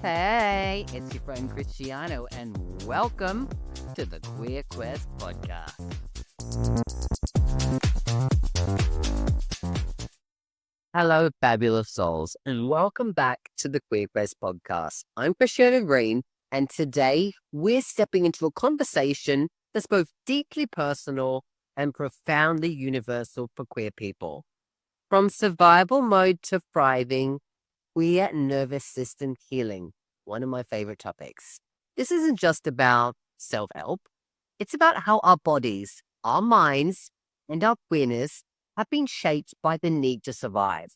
Hey, it's your friend Christiano, and welcome to the Queer Quest podcast. Hello, fabulous souls, and welcome back to the Queer Quest podcast. I'm Christiano Green, and today we're stepping into a conversation that's both deeply personal and profoundly universal for queer people. From survival mode to thriving, queer nervous system healing, one of my favorite topics. This isn't just about self-help. It's about how our bodies, our minds, and our queerness have been shaped by the need to survive,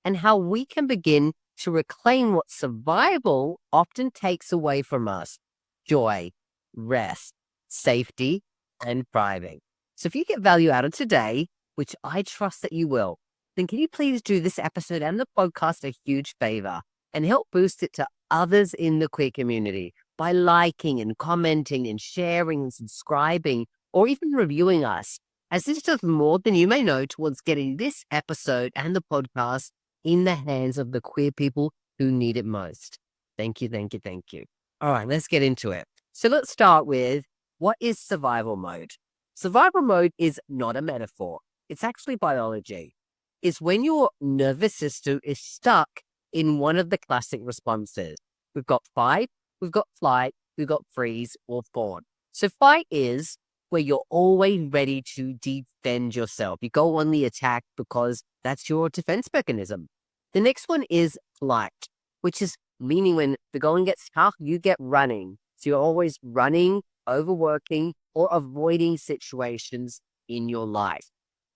and how we can begin to reclaim what survival often takes away from us: joy, rest, safety, and thriving. So if you get value out of today, which I trust that you will, then can you please do this episode and the podcast a huge favor and help boost it to others in the queer community by liking and commenting and sharing and subscribing or even reviewing us, as this does more than you may know towards getting this episode and the podcast in the hands of the queer people who need it most. Thank you, thank you, thank you. All right, let's get into it. So let's start with, what is survival mode? Survival mode is not a metaphor. It's actually biology. It's when your nervous system is stuck in one of the classic responses. We've got fight, we've got flight, we've got freeze or fawn. So fight is where you're always ready to defend yourself. You go on the attack because that's your defense mechanism. The next one is flight, which is meaning when the going gets tough, you get running. So you're always running, overworking, or avoiding situations in your life.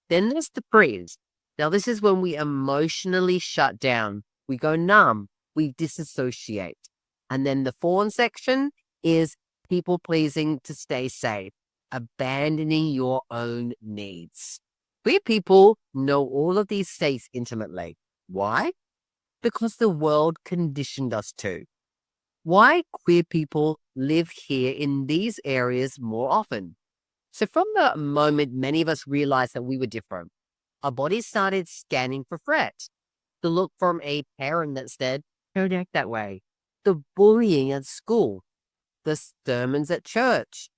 Then there's the freeze. Now, this is when we emotionally shut down. We go numb. We disassociate. And then the fawn section is people pleasing to stay safe, abandoning your own needs. Queer people know all of these states intimately. Why? Because the world conditioned us to. Why queer people live here in these areas more often? So from the moment many of us realized that we were different, our bodies started scanning for threats. The look from a parent that said, "Don't act that way." The bullying at school. The sermons at church.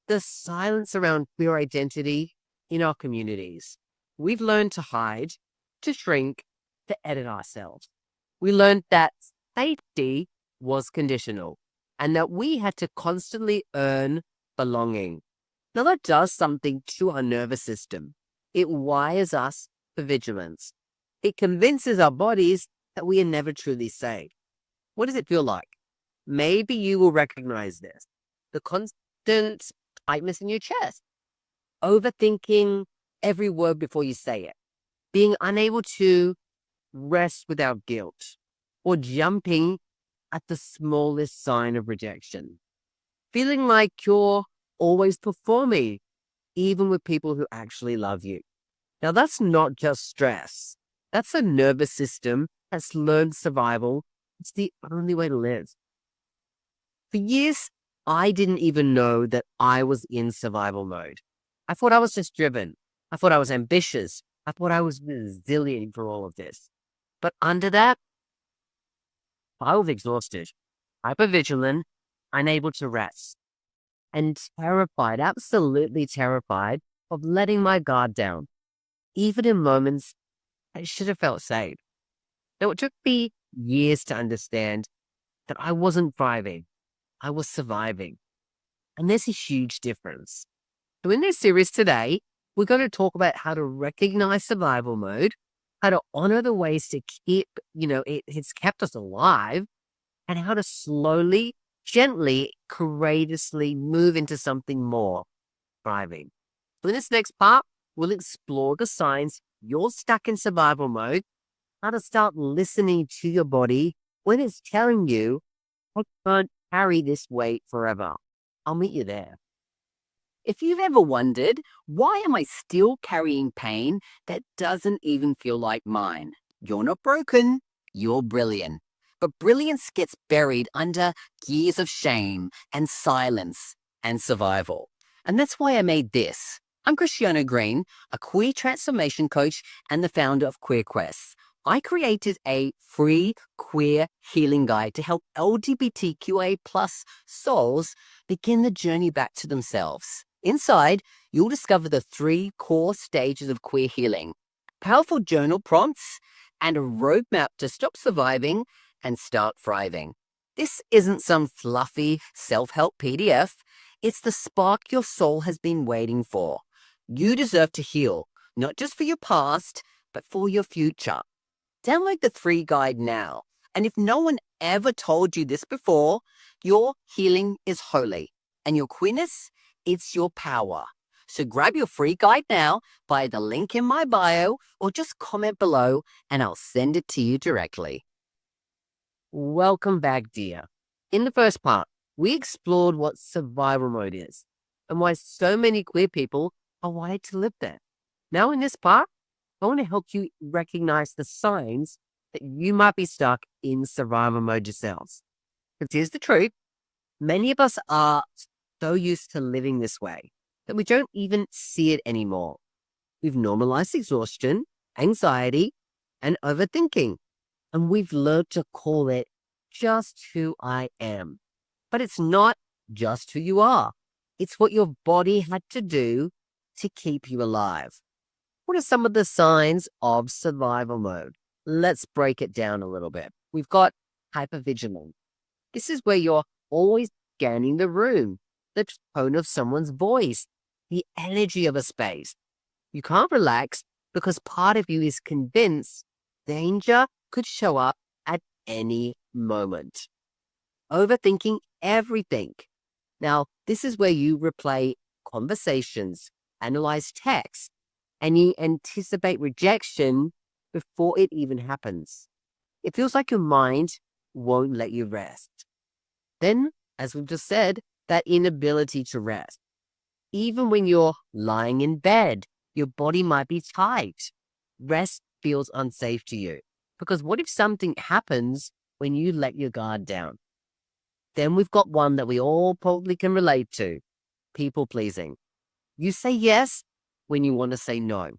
The silence around queer identity in our communities. We've learned to hide, to shrink, to edit ourselves. We learned that safety was conditional and that we had to constantly earn belonging. Now that does something to our nervous system. It wires us for vigilance. It convinces our bodies that we are never truly safe. What does it feel like? Maybe you will recognize this. The constant tightness in your chest. Overthinking every word before you say it. Being unable to rest without guilt. Or jumping at the smallest sign of rejection. Feeling like you're always performing, even with people who actually love you. Now, that's not just stress. That's a nervous system that's learned survival. It's the only way to live. For years, I didn't even know that I was in survival mode. I thought I was just driven. I thought I was ambitious. I thought I was resilient for all of this. But under that, I was exhausted, hypervigilant, unable to rest, and terrified, absolutely terrified of letting my guard down, even in moments I should have felt safe. Now, it took me years to understand that I wasn't thriving, I was surviving. And there's a huge difference. So in this series today, we're going to talk about how to recognize survival mode, how to honor the ways to keep, it's kept us alive, and how to slowly, gently, courageously move into something more thriving. So in this next part, we'll explore the signs you're stuck in survival mode, how to start listening to your body when it's telling you, "I can't carry this weight forever." I'll meet you there. If you've ever wondered, why am I still carrying pain that doesn't even feel like mine? You're not broken, you're brilliant. But brilliance gets buried under years of shame and silence and survival. And that's why I made this. I'm Christiano Green, a queer transformation coach and the founder of Queer Quest, I created a free queer healing guide to help LGBTQIA plus souls begin the journey back to themselves. Inside, you'll discover the 3 core stages of queer healing, powerful journal prompts, and a roadmap to stop surviving and start thriving. This isn't some fluffy self-help PDF. It's the spark your soul has been waiting for. You deserve to heal, not just for your past, but for your future. Download the 3 guide now. And if no one ever told you this before, your healing is holy. And your queerness, it's your power. So grab your free guide now via the link in my bio or just comment below and I'll send it to you directly. Welcome back, dear. In the first part, we explored what survival mode is and why so many queer people are wired to live there. Now in this part, I want to help you recognize the signs that you might be stuck in survival mode yourselves. Because here's the truth. Many of us are so used to living this way that we don't even see it anymore. We've normalized exhaustion, anxiety, and overthinking. And we've learned to call it just who I am. But it's not just who you are. It's what your body had to do to keep you alive. What are some of the signs of survival mode? Let's break it down a little bit. We've got hypervigilance. This is where you're always scanning the room, the tone of someone's voice, the energy of a space. You can't relax because part of you is convinced danger could show up at any moment. Overthinking everything. Now, this is where you replay conversations, analyze text, and you anticipate rejection before it even happens. It feels like your mind won't let you rest. Then, as we've just said, that inability to rest. Even when you're lying in bed, your body might be tight. Rest feels unsafe to you. Because what if something happens when you let your guard down? Then we've got one that we all probably can relate to. People pleasing. You say yes when you want to say no.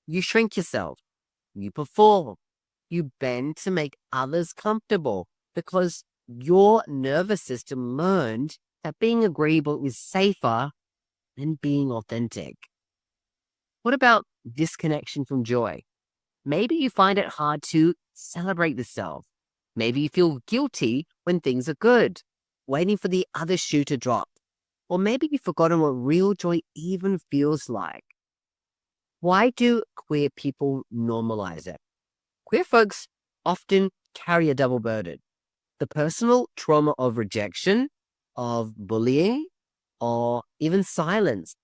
You shrink yourself. You perform. You bend to make others comfortable because your nervous system learned that being agreeable is safer than being authentic. What about disconnection from joy? Maybe you find it hard to celebrate the self. Maybe you feel guilty when things are good, waiting for the other shoe to drop. Or maybe you've forgotten what real joy even feels like. Why do queer people normalize it? Queer folks often carry a double burden. The personal trauma of rejection, of bullying, or even silence.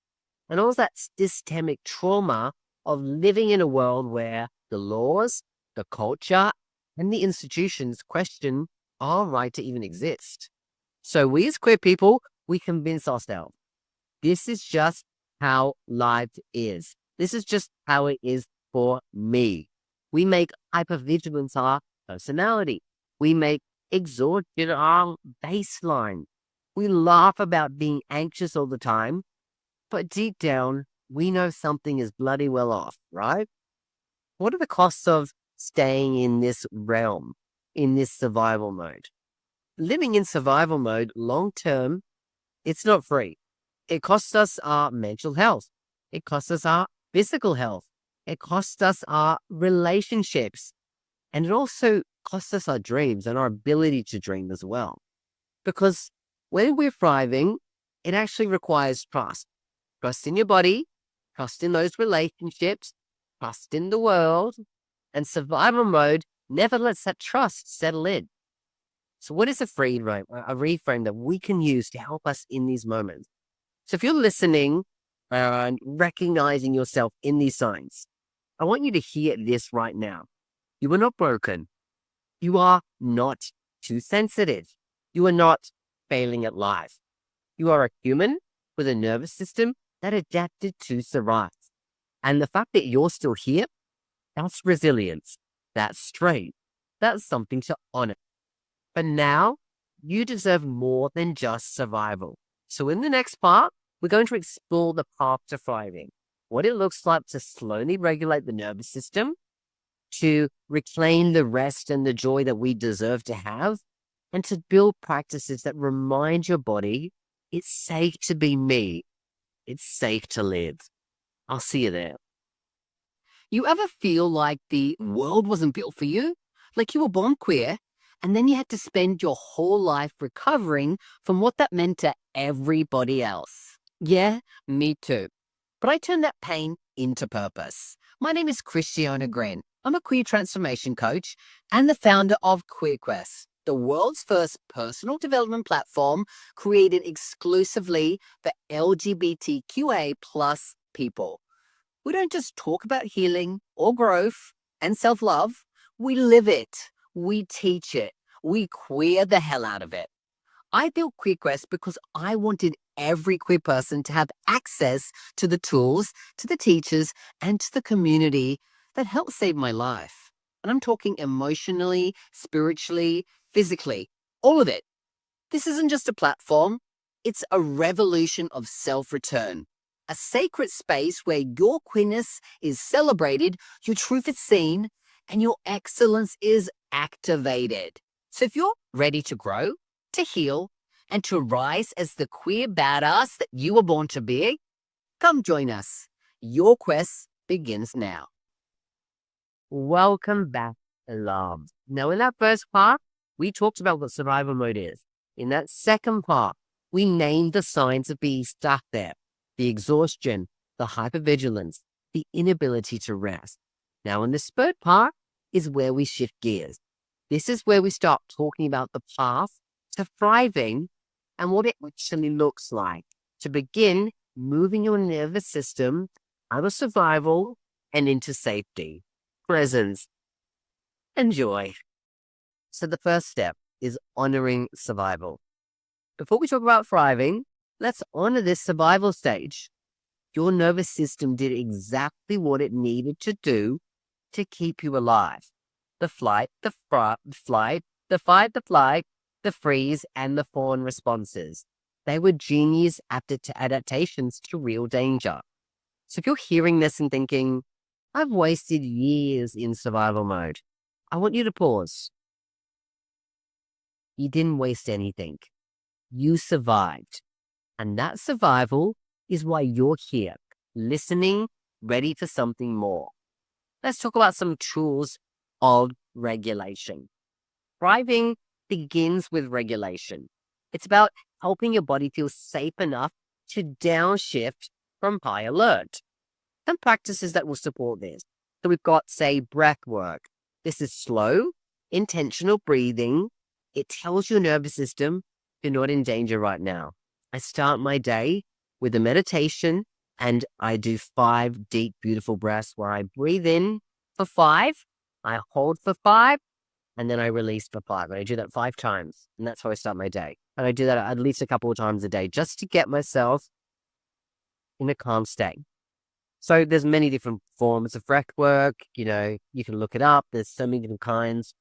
And also that systemic trauma of living in a world where the laws, the culture, and the institutions question our right to even exist. So we as queer people, we convince ourselves, this is just how life is. This is just how it is for me. We make hypervigilance our personality. We make exhaustion our baseline. We laugh about being anxious all the time, but deep down, we know something is bloody well off, right? What are the costs of staying in this realm, in this survival mode? Living in survival mode long term, it's not free. It costs us our mental health. It costs us our physical health. It costs us our relationships. And it also costs us our dreams and our ability to dream as well. Because when we're thriving, it actually requires trust. Trust in your body, trust in those relationships, trust in the world, and survival mode never lets that trust settle in. So what is a reframe that we can use to help us in these moments? So if you're listening and recognizing yourself in these signs, I want you to hear this right now. You are not broken. You are not too sensitive. You are not failing at life. You are a human with a nervous system that adapted to survive. And the fact that you're still here, that's resilience. That's strength. That's something to honor. But now, you deserve more than just survival. So in the next part, we're going to explore the path to thriving, what it looks like to slowly regulate the nervous system, to reclaim the rest and the joy that we deserve to have, and to build practices that remind your body it's safe to be me. It's safe to live. I'll see you there. You ever feel like the world wasn't built for you? Like you were born queer, and then you had to spend your whole life recovering from what that meant to everybody else? Yeah, me too. But I turned that pain into purpose. My name is Christiano Green. I'm a queer transformation coach and the founder of QueerQuest, the world's first personal development platform created exclusively for LGBTQA plus people. We don't just talk about healing or growth and self-love. We live it. We teach it. We queer the hell out of it. I built QueerQuest because I wanted every queer person to have access to the tools, to the teachers, and to the community that helped save my life. And I'm talking emotionally, spiritually, physically, all of it. This isn't just a platform. It's a revolution of self-return. A sacred space where your queerness is celebrated, your truth is seen, and your excellence is activated. So if you're ready to grow, to heal, and to rise as the queer badass that you were born to be, come join us. Your quest begins now. Welcome back, love. Now, in that first part, we talked about what survival mode is. In that second part, we named the signs of being stuck there: the exhaustion, the hypervigilance, the inability to rest. Now, in this third part is where we shift gears. This is where we start talking about the path to thriving and what it actually looks like to begin moving your nervous system out of survival and into safety, presence, and joy. So the first step is honoring survival. Before we talk about thriving, let's honor this survival stage. Your nervous system did exactly what it needed to do to keep you alive. The flight, the fight, the flight, the freeze, and the fawn responses. They were genius adaptations to real danger. So if you're hearing this and thinking, I've wasted years in survival mode, I want you to pause. You didn't waste anything. You survived. And that survival is why you're here, listening, ready for something more. Let's talk about some tools of regulation. Thriving begins with regulation. It's about helping your body feel safe enough to downshift from high alert. Some practices that will support this. So we've got, say, breath work. This is slow, intentional breathing. It tells your nervous system you're not in danger right now. I start my day with a meditation and I do 5 deep, beautiful breaths where I breathe in for 5, I hold for 5, and then I release for 5. And I do that 5 times, and that's how I start my day. And I do that at least a couple of times a day just to get myself in a calm state. So there's many different forms of breath work. You know, you can look it up. There's so many different kinds.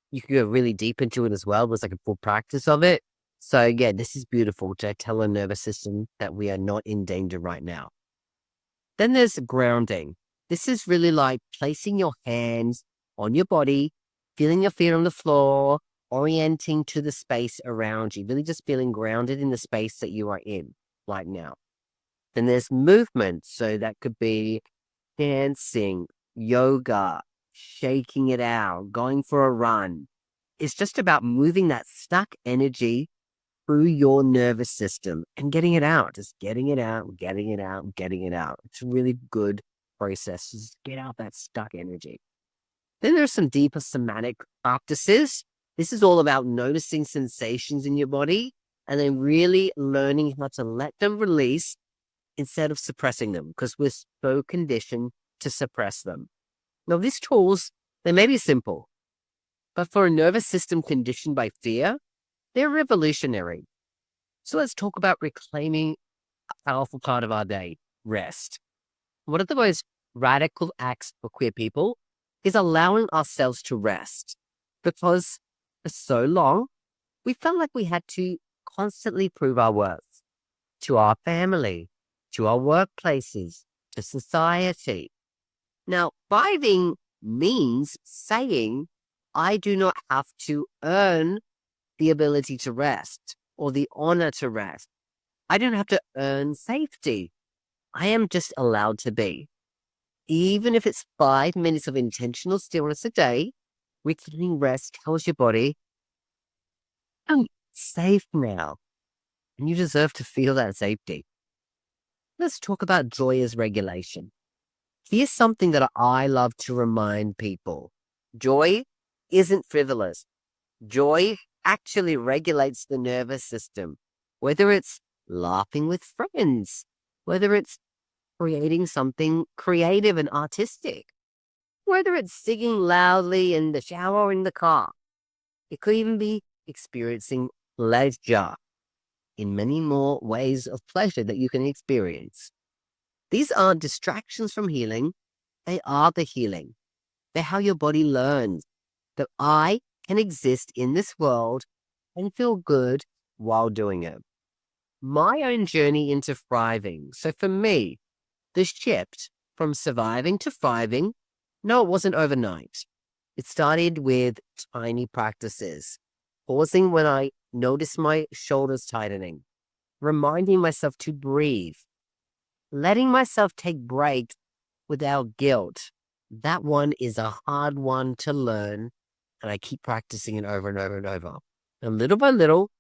You can go really deep into it as well. There's like a full practice of it. So yeah, this is beautiful to tell our nervous system that we are not in danger right now. Then there's grounding. This is really like placing your hands on your body, feeling your feet on the floor, orienting to the space around you, really just feeling grounded in the space that you are in right now. Then there's movement. So that could be dancing, yoga, shaking it out, going for a run. It's just about moving that stuck energy through your nervous system and getting it out, just getting it out, getting it out, getting it out. It's a really good process. Just get out that stuck energy. Then there's some deeper somatic practices. This is all about noticing sensations in your body and then really learning how to let them release instead of suppressing them, because we're so conditioned to suppress them. Now, these tools, they may be simple, but for a nervous system conditioned by fear, they're revolutionary. So let's talk about reclaiming a powerful part of our day, rest. One of the most radical acts for queer people is allowing ourselves to rest, because for so long, we felt like we had to constantly prove our worth to our family, to our workplaces, to society. Now, thriving means saying, I do not have to earn the ability to rest or the honor to rest. I don't have to earn safety. I am just allowed to be. Even if it's 5 minutes of intentional stillness a day, reclaiming rest tells your body, I'm safe now, and you deserve to feel that safety. Let's talk about joy as regulation. Here's something that I love to remind people. Joy isn't frivolous. Joy actually regulates the nervous system, whether it's laughing with friends, whether it's creating something creative and artistic, whether it's singing loudly in the shower or in the car. It could even be experiencing pleasure in many more ways of pleasure that you can experience. These aren't distractions from healing. They are the healing. They're how your body learns that I can exist in this world and feel good while doing it. My own journey into thriving. So for me, the shift from surviving to thriving, no, it wasn't overnight. It started with tiny practices, pausing when I noticed my shoulders tightening, reminding myself to breathe, letting myself take breaks without guilt. That one is a hard one to learn, and I keep practicing it over and over and over. And little by little,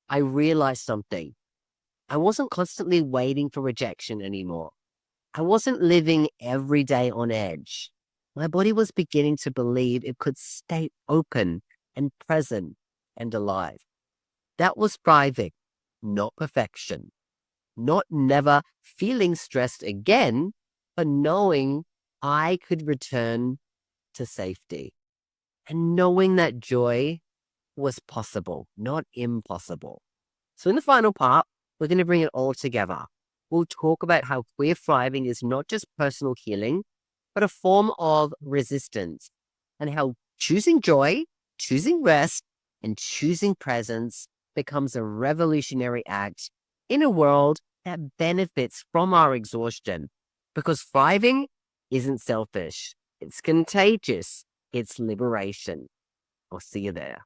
I realized something. I wasn't constantly waiting for rejection anymore. I wasn't living every day on edge. My body was beginning to believe it could stay open and present and alive. That was thriving, not perfection. Not never feeling stressed again, but knowing I could return to safety. And knowing that joy was possible, not impossible. So in the final part, we're going to bring it all together. We'll talk about how queer thriving is not just personal healing, but a form of resistance, and how choosing joy, choosing rest, and choosing presence becomes a revolutionary act in a world that benefits from our exhaustion. Because thriving isn't selfish, it's contagious, it's liberation. I'll see you there.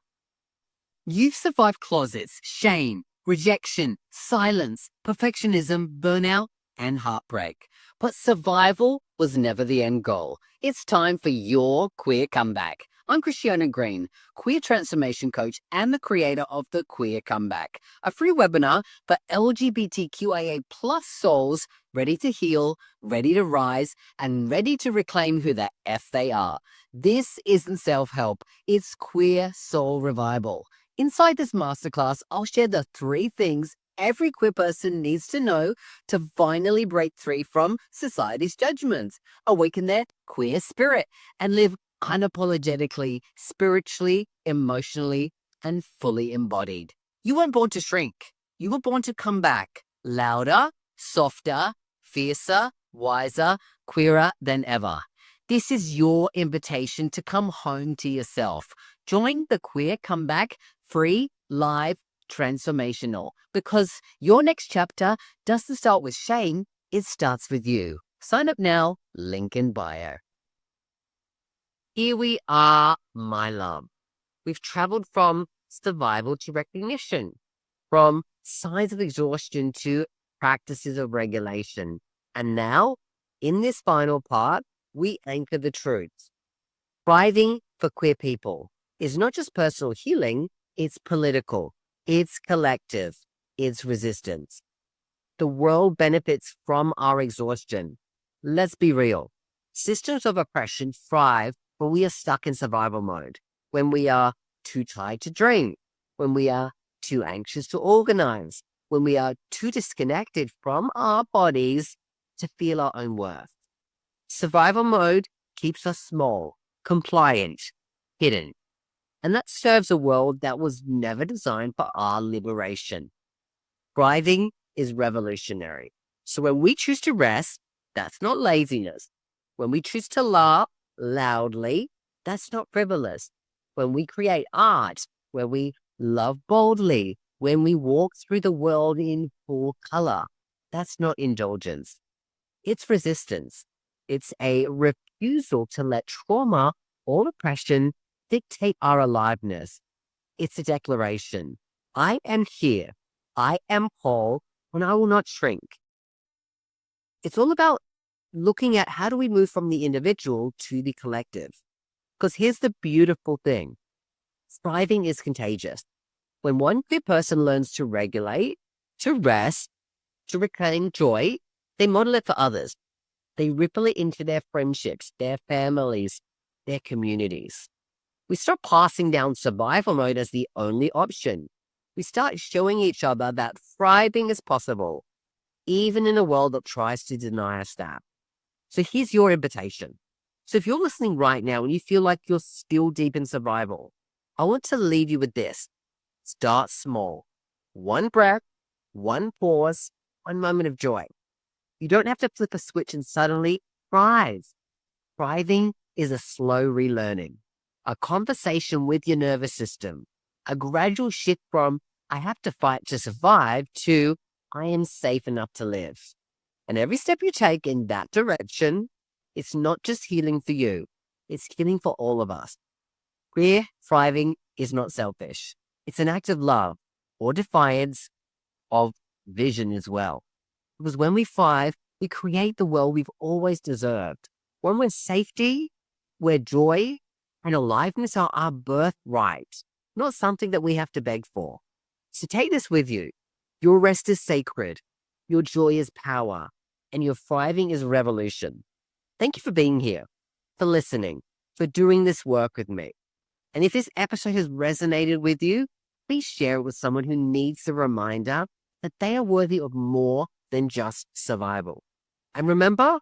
You've survived closets, shame, rejection, silence, perfectionism, burnout, and heartbreak. But survival was never the end goal. It's time for your queer comeback. I'm Christiano Green, queer transformation coach and the creator of the Queer Comeback, a free webinar for LGBTQIA plus souls ready to heal, ready to rise, and ready to reclaim who the F they are. This isn't self-help, it's queer soul revival. Inside this masterclass, I'll share the 3 things every queer person needs to know to finally break free from society's judgments, awaken their queer spirit, and live unapologetically, spiritually, emotionally, and fully embodied. You weren't born to shrink. You were born to come back louder, softer, fiercer, wiser, queerer than ever. This is your invitation to come home to yourself. Join the Queer Comeback free, live, transformational, because your next chapter doesn't start with shame, it starts with you. Sign up now, link in bio. Here we are, my love. We've traveled from survival to recognition, from signs of exhaustion to practices of regulation. And now, in this final part, we anchor the truths. Thriving for queer people is not just personal healing, it's political, it's collective, it's resistance. The world benefits from our exhaustion. Let's be real. Systems of oppression thrive when we are stuck in survival mode, when we are too tired to drink, when we are too anxious to organize, when we are too disconnected from our bodies to feel our own worth. Survival mode keeps us small, compliant, hidden. And that serves a world that was never designed for our liberation. Thriving is revolutionary. So when we choose to rest, that's not laziness. When we choose to laugh loudly, that's not frivolous. When we create art, when we love boldly, when we walk through the world in full color, that's not indulgence. It's resistance. It's a refusal to let trauma or oppression dictate our aliveness. It's a declaration. I am here. I am whole, and I will not shrink. It's all about looking at how do we move from the individual to the collective. Because here's the beautiful thing. Thriving is contagious. When one queer person learns to regulate, to rest, to reclaim joy, they model it for others. They ripple it into their friendships, their families, their communities. We stop passing down survival mode as the only option. We start showing each other that thriving is possible, even in a world that tries to deny us that. So here's your invitation. So if you're listening right now and you feel like you're still deep in survival, I want to leave you with this. Start small. One breath, one pause, one moment of joy. You don't have to flip a switch and suddenly thrive. Thriving is a slow relearning, a conversation with your nervous system, a gradual shift from I have to fight to survive to I am safe enough to live. And every step you take in that direction, it's not just healing for you, it's healing for all of us. Queer thriving is not selfish. It's an act of love or defiance of vision as well. Because when we thrive, we create the world we've always deserved. One where safety, where joy and aliveness are our birthright, not something that we have to beg for. So take this with you. Your rest is sacred, your joy is power, and your thriving is revolution. Thank you for being here, for listening, for doing this work with me. And if this episode has resonated with you, please share it with someone who needs the reminder that they are worthy of more than just survival. And remember,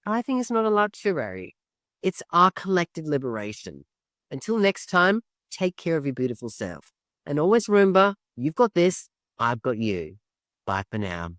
thriving is not a luxury. It's our collective liberation. Until next time, take care of your beautiful self. And always remember, you've got this, I've got you. Bye for now.